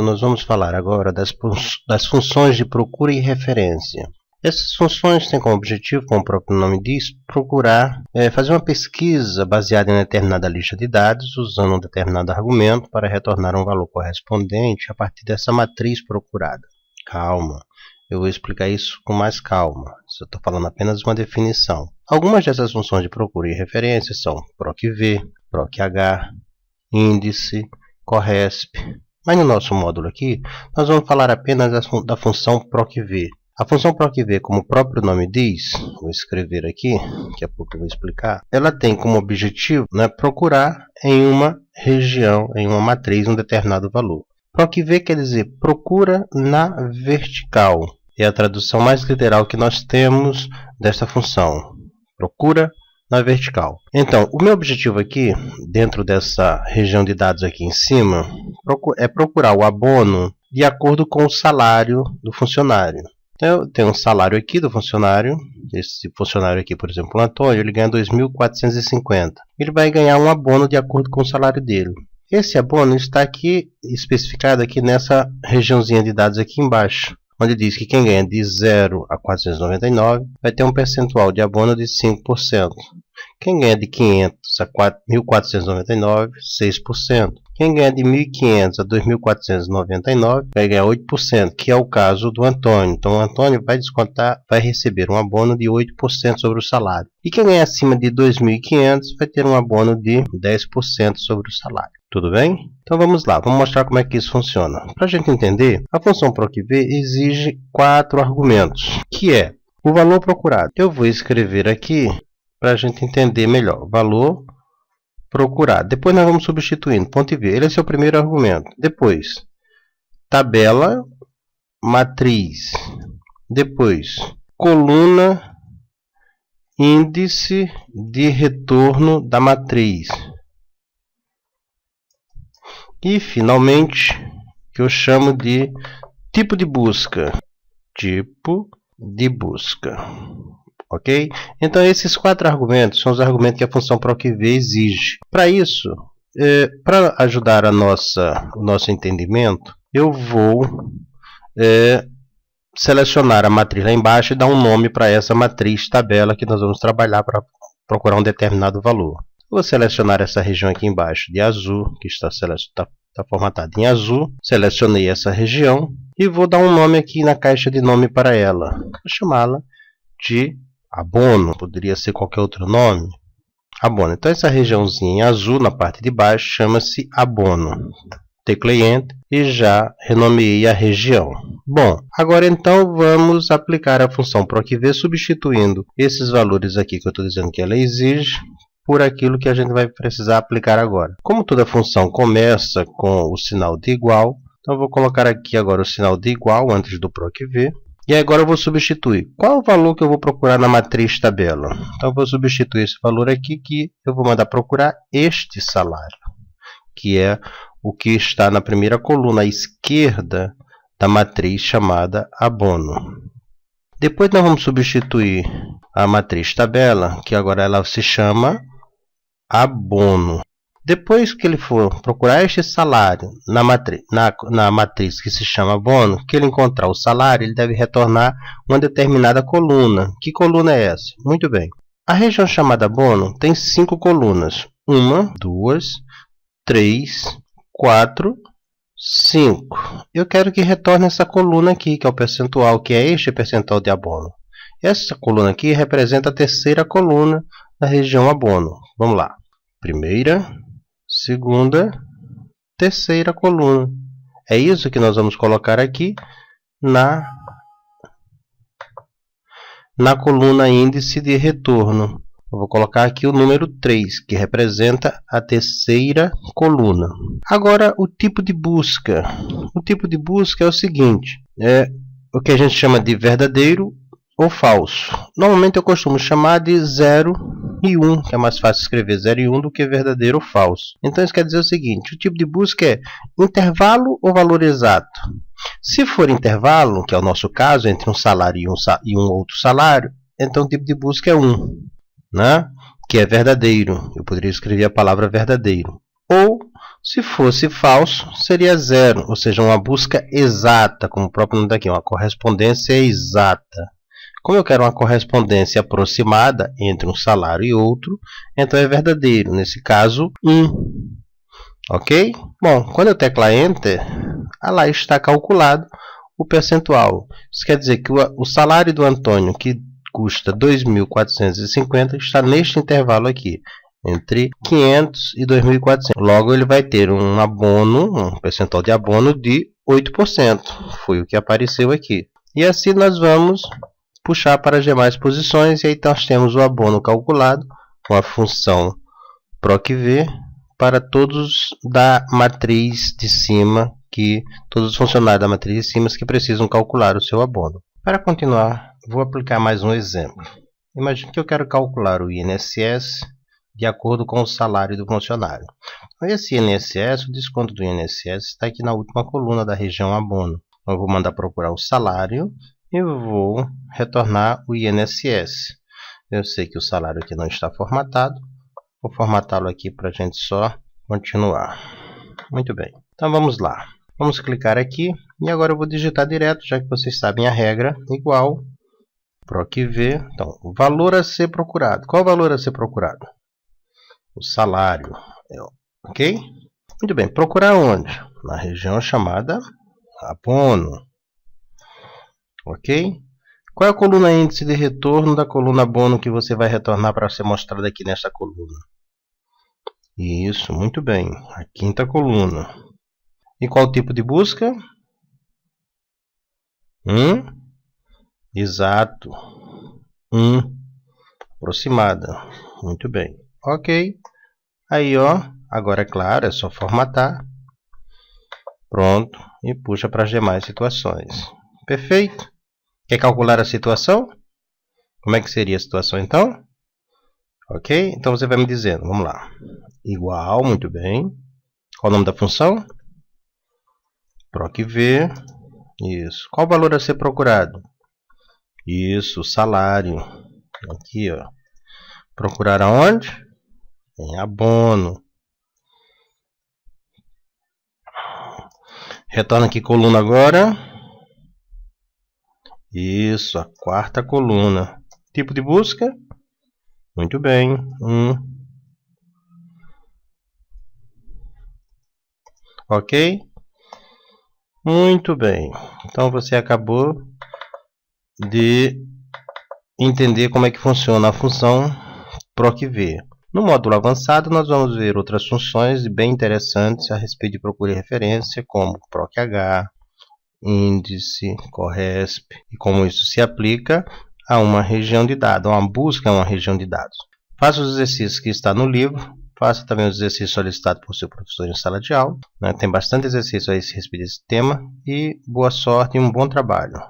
nós vamos falar agora das funções de procura e referência. Essas funções têm como objetivo, como o próprio nome diz, procurar fazer uma pesquisa baseada em determinada lista de dados, usando um determinado argumento para retornar um valor correspondente a partir dessa matriz procurada. Calma, eu vou explicar isso com mais calma, eu estou falando apenas uma definição. Algumas dessas funções de procura e referência são procv, proch, índice, corresp. Mas no nosso módulo aqui, nós vamos falar apenas da função procv. A função procv, como o próprio nome diz, vou escrever aqui, daqui a pouco eu vou explicar, ela tem como objetivo procurar em uma região, em uma matriz, um determinado valor. Procv quer dizer procura na vertical. É a tradução mais literal que nós temos desta função. Procura na vertical. Então, o meu objetivo aqui, dentro dessa região de dados aqui em cima, é procurar o abono de acordo com o salário do funcionário. Então, eu tenho um salário aqui do funcionário. Esse funcionário aqui, por exemplo, o Antônio, ele ganha 2.450. Ele vai ganhar um abono de acordo com o salário dele. Esse abono está aqui especificado aqui nessa regiãozinha de dados aqui embaixo, onde diz que quem ganha de 0 a 499 vai ter um percentual de abono de 5%. Quem ganha de 500 a 1.499, 6%. Quem ganha de 1.500 a 2.499 vai ganhar 8%, que é o caso do Antônio. Então, o Antônio vai descontar, vai receber um abono de 8% sobre o salário. E quem ganha acima de 2.500 vai ter um abono de 10% sobre o salário. Tudo bem? Então vamos lá, vamos mostrar como é que isso funciona. Para a gente entender, a função procv exige 4 argumentos, que é o valor procurado. Eu vou escrever aqui para a gente entender melhor. Valor procurado. Depois nós vamos substituindo. Ponto e vírgula. Esse é o primeiro argumento. Depois, tabela, matriz. Depois, coluna, índice de retorno da matriz. E, finalmente, que eu chamo de tipo de busca. Tipo de busca. Ok? Então, esses 4 argumentos são os argumentos que a função procv exige. Para isso, para ajudar o nosso entendimento, eu vou selecionar a matriz lá embaixo e dar um nome para essa matriz tabela que nós vamos trabalhar para procurar um determinado valor. Vou selecionar essa região aqui embaixo de azul, que está formatada em azul. Selecionei essa região e vou dar um nome aqui na caixa de nome para ela. Vou chamá-la de abono. Poderia ser qualquer outro nome. Abono. Então, essa regiãozinha em azul na parte de baixo chama-se abono. Teclei Enter e já renomeei a região. Bom, agora então vamos aplicar a função procv substituindo esses valores aqui que eu estou dizendo que ela exige por aquilo que a gente vai precisar aplicar agora. Como toda função começa com o sinal de igual, então eu vou colocar aqui agora o sinal de igual antes do procv. E agora eu vou substituir. Qual o valor que eu vou procurar na matriz tabela? Então eu vou substituir esse valor aqui que eu vou mandar procurar este salário, que é o que está na primeira coluna à esquerda da matriz chamada abono. Depois nós vamos substituir a matriz tabela, que agora ela se chama abono. Depois que ele for procurar este salário na matriz que se chama abono, que ele encontrar o salário, ele deve retornar uma determinada coluna. Que coluna é essa? Muito bem. A região chamada abono tem 5 colunas. 1, 2, 3, 4, 5. Eu quero que retorne essa coluna aqui, que é o percentual, que é este percentual de abono. Essa coluna aqui representa a terceira coluna da região abono. Vamos lá. Primeira, segunda, terceira coluna. É isso que nós vamos colocar aqui na coluna índice de retorno. Eu vou colocar aqui o número 3, que representa a terceira coluna. Agora, o tipo de busca. O tipo de busca é o seguinte. É o que a gente chama de verdadeiro ou falso. Normalmente eu costumo chamar de 0 e 1, que é mais fácil escrever 0 e 1 do que verdadeiro ou falso. Então isso quer dizer o seguinte, o tipo de busca é intervalo ou valor exato. Se for intervalo, que é o nosso caso, entre um salário e um outro salário, então o tipo de busca é 1, né? Que é verdadeiro. Eu poderia escrever a palavra verdadeiro. Ou Se fosse falso, seria 0, ou seja, uma busca exata, como o próprio nome daqui, uma correspondência exata. Como eu quero uma correspondência aproximada entre um salário e outro, então é verdadeiro, nesse caso, 1. Ok? Bom, quando eu teclar Enter, lá está calculado o percentual. Isso quer dizer que o salário do Antônio, que custa 2.450, está neste intervalo aqui, entre 500 e 2.400. Logo, ele vai ter um abono, um percentual de abono de 8%. Foi o que apareceu aqui. E assim nós vamos puxar para as demais posições, e aí nós temos o abono calculado com a função PROC-V para todos da matriz de cima, todos os funcionários da matriz de cima que precisam calcular o seu abono. Para continuar, vou aplicar mais um exemplo. Imagine que eu quero calcular o INSS de acordo com o salário do funcionário. Esse INSS, o desconto do INSS, está aqui na última coluna da região abono. Então, eu vou mandar procurar o salário e vou retornar o INSS. Eu sei que o salário aqui não está formatado. Vou formatá-lo aqui para a gente só continuar. Muito bem. Então vamos lá. Vamos clicar aqui e agora eu vou digitar direto, já que vocês sabem a regra, igual PROC-V. Então, o valor a ser procurado. Qual o valor a ser procurado? O salário. Ok? Muito bem. Procurar onde? Na região chamada abono. Ok? Qual é a coluna índice de retorno da coluna abono que você vai retornar para ser mostrada aqui nesta coluna? Isso, muito bem. A quinta coluna. E qual tipo de busca? Exato. Aproximada. Muito bem. Ok. Aí, ó. Agora, é claro, é só formatar. Pronto. E puxa para as demais situações. Perfeito. Quer calcular a situação? Como é que seria a situação, então? Ok? Então, você vai me dizendo. Vamos lá. Igual, muito bem. Qual o nome da função? PROC-V. Isso. Qual o valor a ser procurado? Isso, salário. Aqui, ó. Procurar aonde? Em abono. Retorna aqui coluna agora. Isso, a quarta coluna. Tipo de busca? Muito bem. Ok? Muito bem. Então você acabou de entender como é que funciona a função PROC-V. No módulo avançado, nós vamos ver outras funções bem interessantes a respeito de procura e referência, como PROC-H, índice, CORRESP, e como isso se aplica a uma região de dados, a uma busca em uma região de dados. Faça os exercícios que está no livro, faça também os exercícios solicitados por seu professor em sala de aula. Tem bastante exercício a esse respeito desse tema, e boa sorte e um bom trabalho.